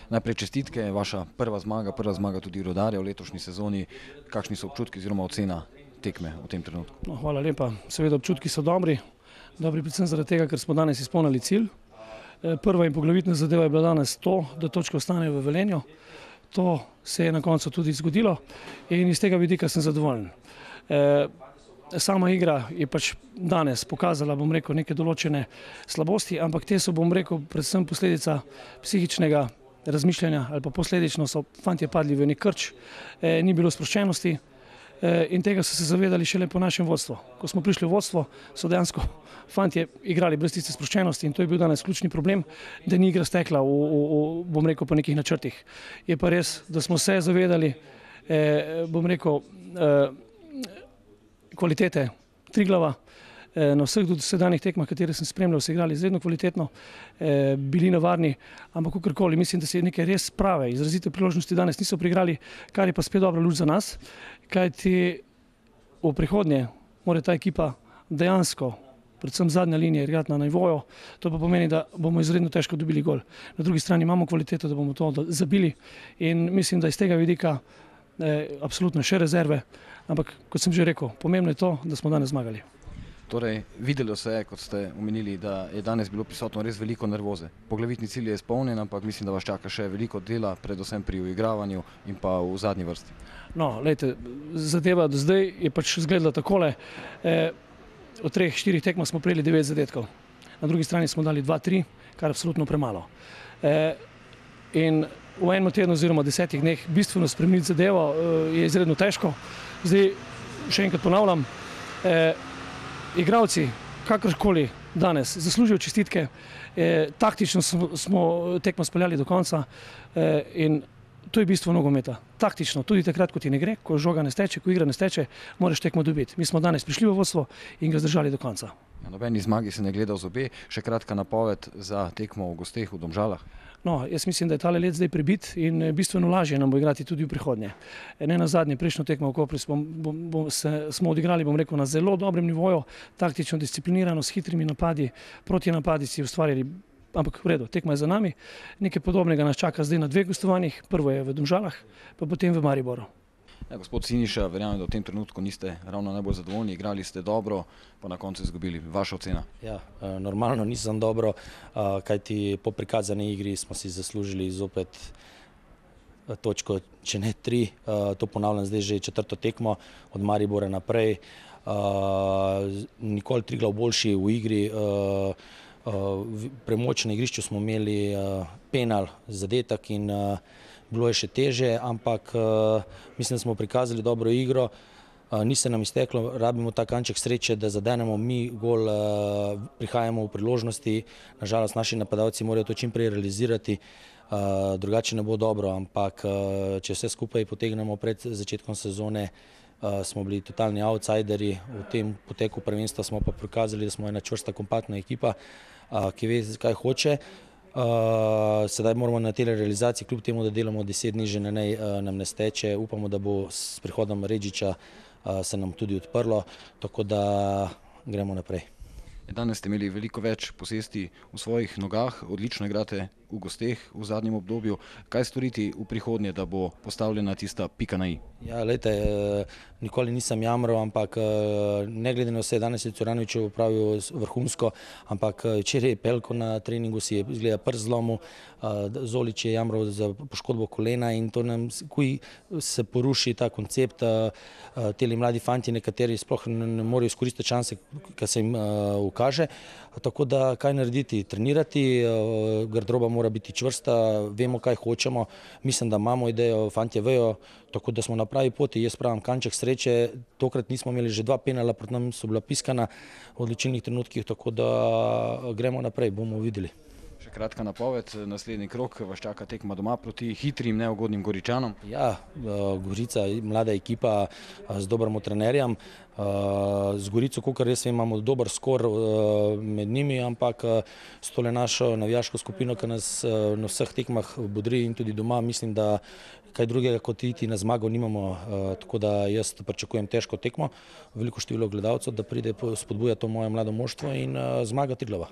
Najprej čestitke, vaša prva zmaga tudi Rudarja v letošnji sezoni. Kakšni so občutki oziroma ocena tekme v tem trenutku? No, hvala lepa. Seveda občutki so dobri predvsem zaradi tega, ker smo danes izpolnili cilj. Prva in poglavitna zadeva je bila danes to, da točke ostanejo v Velenju. To se je na koncu tudi zgodilo in iz tega vidika sem zadovoljen. Sama igra je pač danes pokazala, neke določene slabosti, ampak te so, predvsem posledica psihičnega razmišljanja ali pa posledično so fantje padli v nek krč, ni bilo sproščenosti in tega so se zavedali šele po našem vodstvu. Ko smo prišli v vodstvo, so dejansko fantje igrali brez tiste sproščenosti in to je bil danes ključni problem, da ni igra stekla po nekih načrtih. Je pa res, da smo se zavedali, kvalitete Triglava. Na vseh dosedanjih tekmah, katere sem spremljal, so igrali izredno kvalitetno, bili nevarni, ampak kakorkoli, mislim, da se neke res prave, izrazite priložnosti danes niso priigrali, kar je pa spet dobra luč za nas, kajti v prihodnje mora ta ekipa dejansko, predvsem zadnja linija, igrati na nivoju, to pa pomeni, da bomo izredno težko dobili gol. Na drugi strani imamo kvaliteto, da bomo to zabili in mislim, da iz tega vidika absolutno še rezerve, ampak kot sem že rekel, pomembno je to, da smo danes zmagali. Torej, videlo se je, kot ste omenili, da je danes bilo prisotno res veliko nervoze. Poglavitni cilj je izpolnjen, ampak mislim, da vas čaka še veliko dela, predvsem pri uigravanju in pa v zadnji vrsti. No, lejte, zadeva do zdaj je pač izgledala takole. Od 3-4 tekmah smo prejeli 9 zadetkov. Na drugi strani smo dali 2-3, kar je absolutno premalo. In v enem tednu oziroma 10 dneh bistveno spremeniti zadevo je izredno težko. Zdaj, še enkrat ponavljam, igralci, kakorkoli danes, zaslužijo čestitke. Taktično smo tekmo speljali do konca in to je bistvo nogometa. Taktično, tudi takrat, ko ti ne gre, ko žoga ne steče, ko igra ne steče, moraš tekmo dobiti. Mi smo danes prišli v vodstvo in ga zdržali do konca. Nobeni zmagi se ne gleda v zobe. Še kratka napoved za tekmo v gosteh v Domžalah. No, jaz mislim, da je tale let zdaj prebit in bistveno lažje nam bo igrati tudi v prihodnje. Ne nazadnje, prejšnjo tekmo v Kopru smo odigrali, na zelo dobrem nivoju, taktično disciplinirano, s hitrimi napadi, proti napadi si ustvarjali, ampak v redu, tekma je za nami. Nekaj podobnega nas čaka zdaj na 2 gostovanjih, prvo je v Domžalah, pa potem v Mariboru. Gospod Siniša, verjamem, da v tem trenutku niste ravno najbolj zadovoljni, igrali ste dobro, pa na koncu izgubili. Vaša ocena? Ja, normalno nisem dobro, kajti po prikazani igri smo si zaslužili zopet točko, če ne 3, to ponavljam zdaj že 4. tekmo od Maribora naprej. Nikoli Triglav boljši v igri, premoč na igrišču smo imeli penal, zadetek in bilo je še teže, ampak mislim, da smo prikazali dobro igro, ni se nam izteklo, rabimo ta kanček sreče, da zadenemo mi gol, prihajamo v priložnosti, nažalost naši napadalci morajo to čim prej realizirati, drugače ne bo dobro, ampak če vse skupaj potegnemo pred začetkom sezone, smo bili totalni outsideri, v tem poteku prvenstva smo pa prikazali, da smo ena čvrsta, kompaktna ekipa, ki ve, kaj hoče. Sedaj moramo na tej realizaciji, kljub temu, da delamo 10 dni, že nam ne steče. Upamo, da bo s prihodom Redžiča se nam tudi odprlo, tako da gremo naprej. Danes ste imeli veliko več posesti v svojih nogah, odlično igrate v gosteh v zadnjem obdobju. Kaj storiti v prihodnje, da bo postavljena tista pika na i? Ja, lejte, nikoli nisem jamral, ampak ne glede na vse, danes je Curanović opravil vrhunsko, ampak včeraj je Pelko na treningu si je izgleda prst zlomil, Zolić je jamral za poškodbo kolena in to nam se poruši ta koncept. Teli mladi fanti nekateri sploh ne morejo izkoristiti šanse, ki se jim ukaže. Tako da kaj narediti? Trenirati, garderoba mora biti čvrsta, vemo, kaj hočemo. Mislim, da imamo idejo, fantje vejo, tako da smo na pravi poti. Jaz pravim, kanček sreče, tokrat nismo imeli že 2 penala, proti nam so bila piskana v odločilnih trenutkih, tako da gremo naprej, bomo videli. Še kratka napoved, naslednji krog vas čaka tekma doma proti hitrim, neugodnim Goričanom. Ja, Gorica, mlada ekipa z dobrim trenerjem. Z Gorico, kakor jaz vem, imamo dober skor med njimi, ampak s tole našo navijaško skupino, ki nas na vseh tekmah bodri in tudi doma, mislim, da kaj drugega kot iti na zmago nimamo, tako da jaz pričakujem težko tekmo, veliko število gledalcev, da pride spodbujati to moje mlado moštvo in zmaga Triglava.